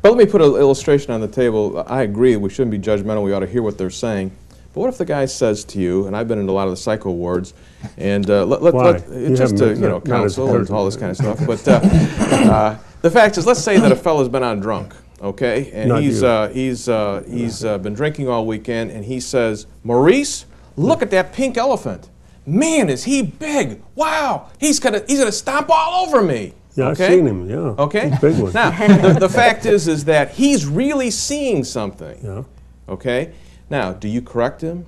But let me put an illustration on the table. I agree, we shouldn't be judgmental, we ought to hear what they're saying. But what if the guy says to you, and I've been in a lot of the psycho wards, and just to, you know, counsel and all this kind of stuff, but the fact is, let's say that a fellow's been on drunk, okay, and he's been drinking all weekend, and he says, Maurice, look at that pink elephant. Man, is he big. Wow, he's gonna stomp all over me. Yeah, okay? I've seen him, yeah. Okay? Big one. Now, the fact is that he's really seeing something. Yeah. Okay? Now, do you correct him?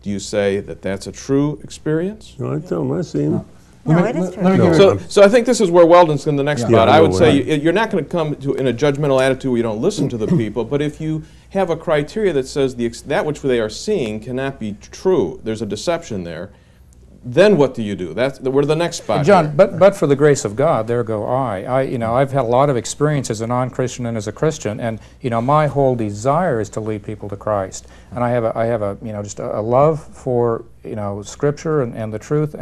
Do you say that that's a true experience? No, I tell him I see him. No, it is true. So I think this is where Weldon's in the next spot. Yeah, I would say you're not going to come in a judgmental attitude where you don't listen to the people, but if you have a criteria that says that which they are seeing cannot be true, there's a deception there, then what do you do? We're the next spot. John, but for the grace of God, there go I. You know, I've had a lot of experience as a non-Christian and as a Christian, and you know, my whole desire is to lead people to Christ. And I have a you know, just a love for, you know, Scripture and the truth.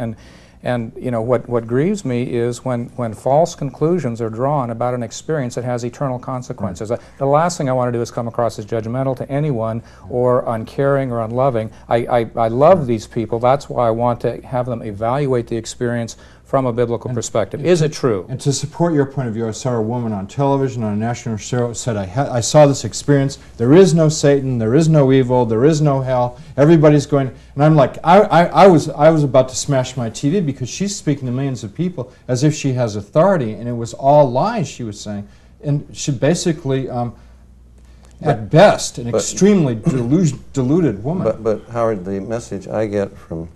And you know, what grieves me is when false conclusions are drawn about an experience that has eternal consequences. The last thing I want to do is come across as judgmental to anyone or uncaring or unloving. I love these people. That's why I want to have them evaluate the experience from a biblical perspective. Is it true? And to support your point of view, I saw a woman on television on a national show said, I saw this experience. There is no Satan. There is no evil. There is no hell. Everybody's going. And I'm like, I was about to smash my TV because she's speaking to millions of people as if she has authority, and it was all lies she was saying. And she basically, at best, an extremely deluded woman. But Howard, the message I get from,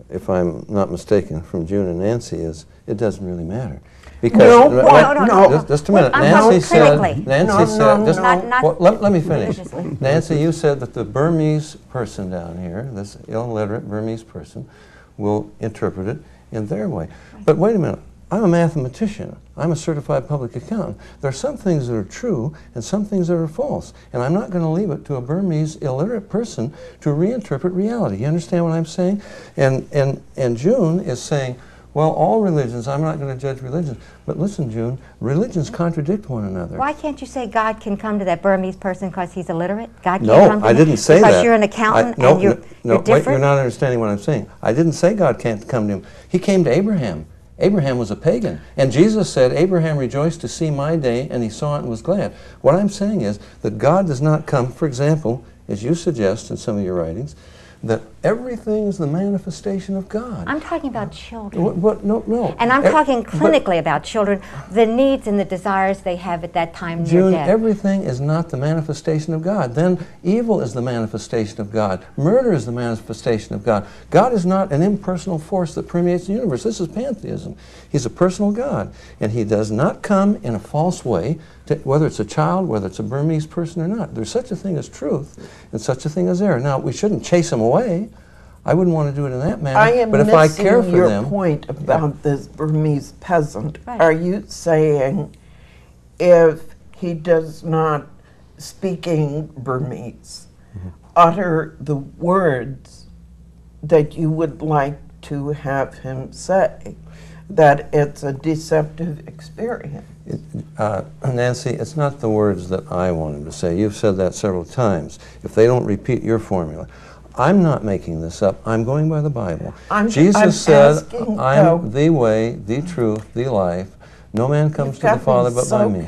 if I'm not mistaken, from June and Nancy is it doesn't really matter. Because no. Just a minute. Nancy said, let me finish. Nancy, you said that the Burmese person down here, this illiterate Burmese person, will interpret it in their way. But wait a minute. I'm a mathematician. I'm a certified public accountant. There are some things that are true and some things that are false. And I'm not going to leave it to a Burmese illiterate person to reinterpret reality. You understand what I'm saying? And June is saying, well, all religions, I'm not going to judge religions. But listen, June, religions contradict one another. Why can't you say God can come to that Burmese person because he's illiterate? God can't come to I didn't say that. Because you're an accountant and you're different? Wait, you're not understanding what I'm saying. I didn't say God can't come to him. He came to Abraham. Abraham was a pagan. And Jesus said, Abraham rejoiced to see my day, and he saw it and was glad. What I'm saying is that God does not come, for example, as you suggest in some of your writings, that everything is the manifestation of God. I'm talking about children. No. And I'm talking clinically about children, the needs and the desires they have at that time near June, death. everything is not the manifestation of God. Then evil is the manifestation of God. Murder is the manifestation of God. God is not an impersonal force that permeates the universe. This is pantheism. He's a personal God. And he does not come in a false way, whether it's a child, whether it's a Burmese person or not. There's such a thing as truth and such a thing as error. Now, we shouldn't chase them away. I wouldn't want to do it in that manner. But if I care for them... your point about this Burmese peasant. Right. Are you saying if he does not, speaking Burmese, utter the words that you would like to have him say, that it's a deceptive experience? Nancy, it's not the words that I want him to say. You've said that several times. If they don't repeat your formula. I'm not making this up. I'm going by the Bible. Jesus said, I'm the way, the truth, the life. No man comes to the Father but by me.